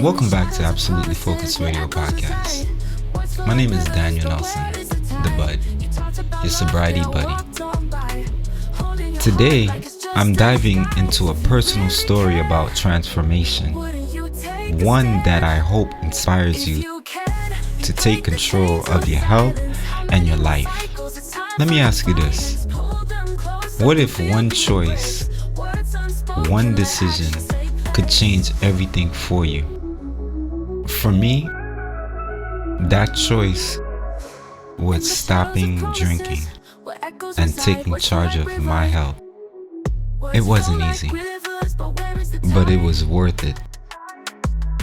Welcome back to Absolutely Focused Radio Podcast. My name is Daniel Nelson, the Bud, your sobriety buddy. Today, I'm diving into a personal story about transformation, one that I hope inspires you to take control of your health and your life. Let me ask you this. What if one choice, one decision could change everything for you? For me, that choice was stopping drinking and taking charge of my health. It wasn't easy, but it was worth it.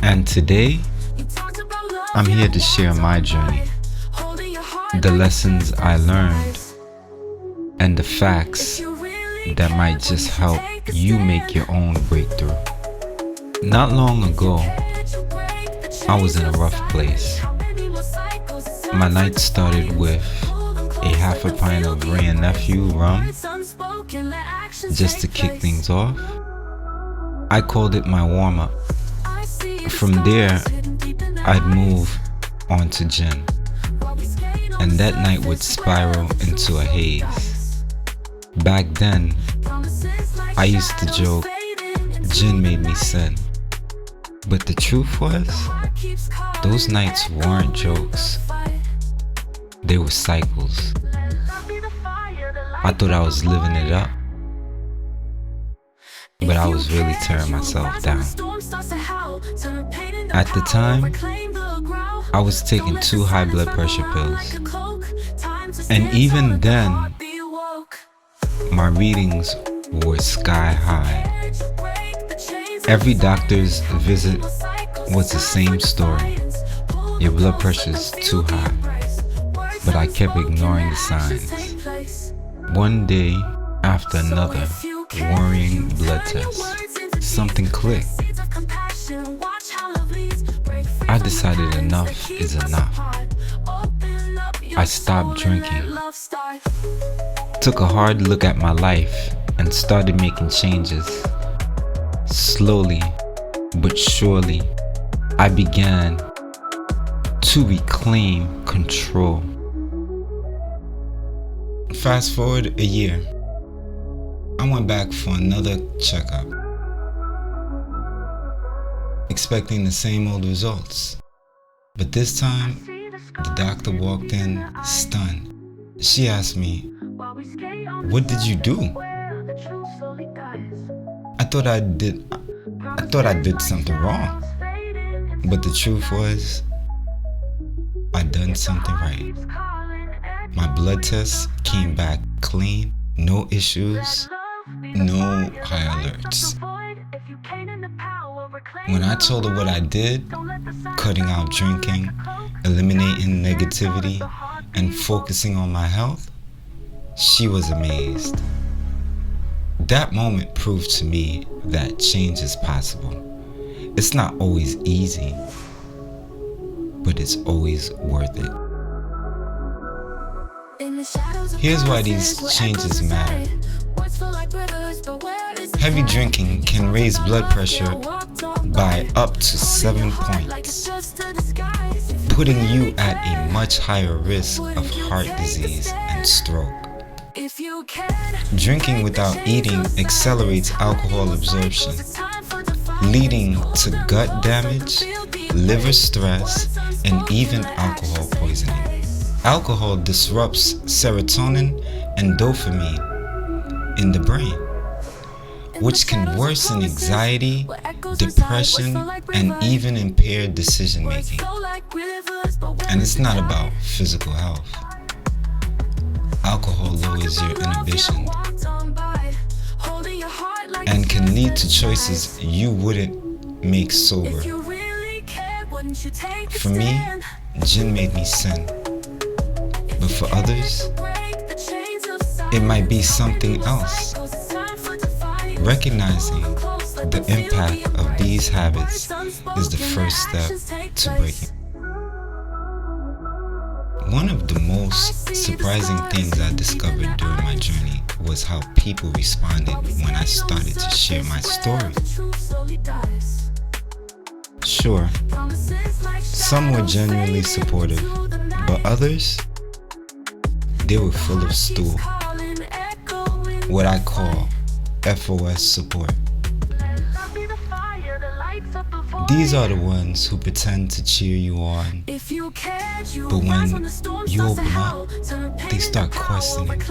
And today, I'm here to share my journey, the lessons I learned, and the facts that might just help you make your own breakthrough. Not long ago, I was in a rough place. My night started with a half a pint of Ray and Nephew rum, just to kick things off. I called it my warm-up. From there, I'd move on to gin, and that night would spiral into a haze. Back then, I used to joke, gin made me sin. But the truth was, those nights weren't jokes. They were cycles. I thought I was living it up, but I was really tearing myself down. At the time, I was taking 2 high blood pressure pills. And even then, my readings were sky high. Every doctor's visit was the same story. Your blood pressure's too high. But I kept ignoring the signs. One day after another, worrying blood test, something clicked. I decided enough is enough. I stopped drinking, took a hard look at my life, and started making changes. Slowly but surely, I began to reclaim control. Fast forward a year, I went back for another checkup, expecting the same old results. But this time, the doctor walked in stunned. She asked me, "What did you do?" I thought I did something wrong. But the truth was, I'd done something right. My blood tests came back clean, no issues, no high alerts. When I told her what I did, cutting out drinking, eliminating negativity, and focusing on my health, she was amazed. That moment proved to me that change is possible. It's not always easy, but it's always worth it. Here's why these changes matter. Heavy drinking can raise blood pressure by up to 7 points, putting you at a much higher risk of heart disease and stroke. Drinking without eating accelerates alcohol absorption, leading to gut damage, liver stress, and even alcohol poisoning. Alcohol disrupts serotonin and dopamine in the brain, which can worsen anxiety, depression, and even impair decision making. And it's not about physical health. Alcohol lowers your inhibition and can lead to choices you wouldn't make sober. For me, gin made me sin. But for others, it might be something else. Recognizing the impact of these habits is the first step to breaking. One of the most surprising things I discovered during my journey was how people responded when I started to share my story. Sure, some were genuinely supportive, but others, they were full of stool. What I call FOS support. These are the ones who pretend to cheer you on, but when you open up, they start questioning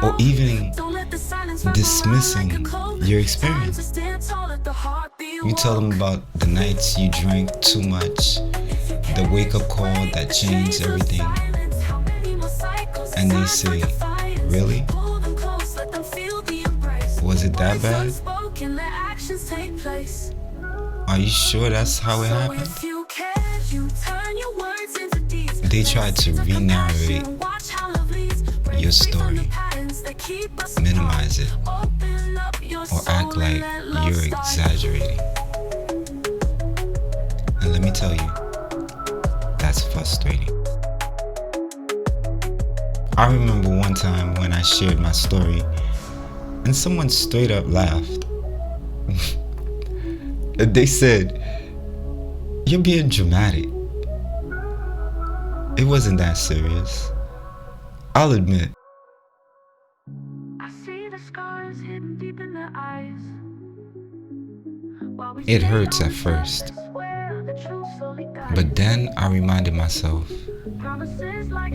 or even dismissing your experience. You tell them about the nights you drank too much, the wake-up call that changed everything, and they say, "Really? Was it that bad? Are you sure that's how it happened?" They tried to re-narrate your story, minimize it, or act like you're exaggerating. And let me tell you, that's frustrating. I remember one time when I shared my story and someone straight up laughed. They said, "You're being dramatic. It wasn't that serious." I'll admit, it hurts at first. But then I reminded myself,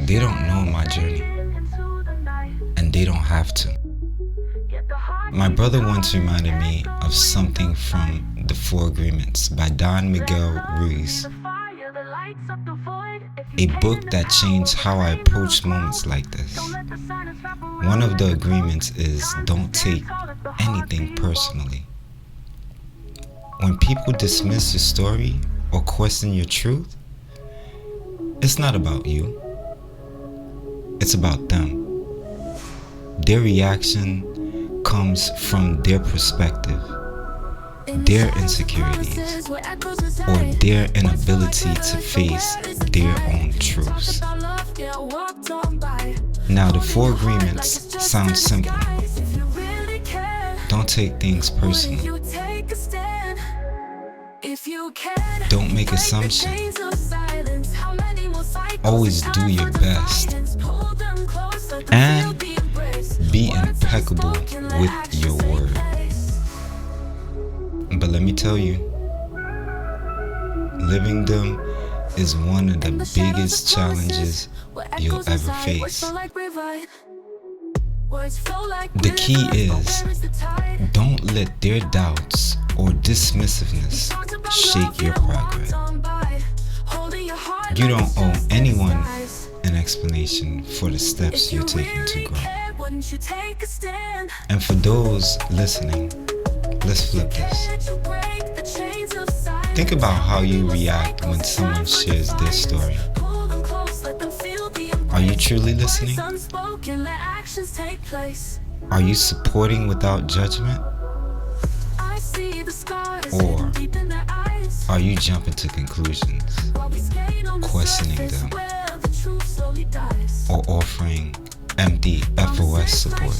they don't know my journey, and they don't have to. My brother once reminded me of something from The Four Agreements by Don Miguel Ruiz, a book that changed how I approach moments like this. One of the agreements is don't take anything personally. When people dismiss your story or question your truth, it's not about you. It's about them. Their reaction comes from their perspective, their insecurities, or their inability to face their own truths. Now, the Four Agreements sound simple. Don't take things personally. Don't make assumptions. Always do your best. And be impeccable with your word. But let me tell you, living them is one of the biggest challenges you'll ever face. The key is, don't let their doubts or dismissiveness shake your progress. You don't owe anyone an explanation for the steps you're taking to grow. And for those listening, let's flip this. Think about how you react when someone shares their story. Are you truly listening? Are you supporting without judgment? Or are you jumping to conclusions, questioning them, or offering empty FOS support?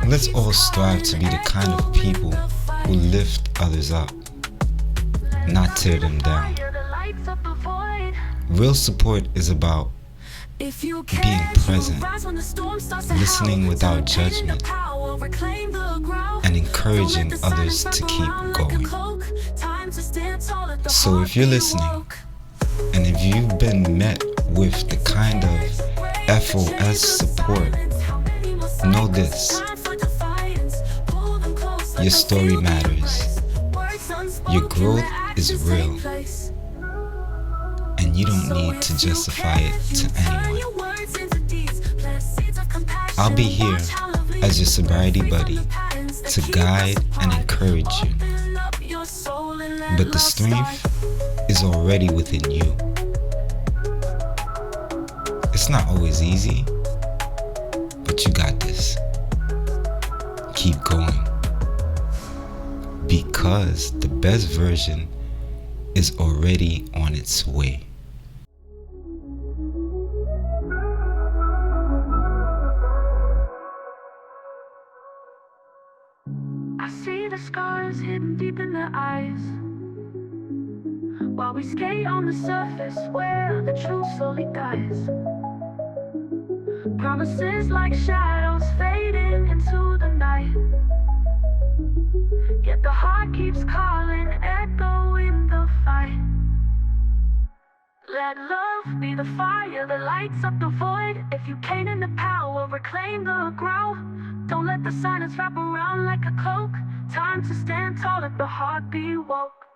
Let's all strive to be the kind of people who lift others up, not tear them down. Real support is about being present, listening without judgment, and encouraging others to keep going. So if you're listening, and if you've been met with the kind of FOS support, know this: your story matters. Your growth is real, and you don't need to justify it to anyone. I'll be here as your sobriety buddy to guide and encourage you. But the strength is already within you. It's not always easy, but you got this. Keep going. Because the best version is already on its way. hidden deep in their eyes, while we skate on the surface where the truth slowly dies. Promises like shadows fading into the night, yet the heart keeps calling, echoing the fight. Let love be the fire that lights up the void. If you came in the power, reclaim the ground. Don't let the silence wrap around like a cloak. Time to stand tall, let the heart be woke.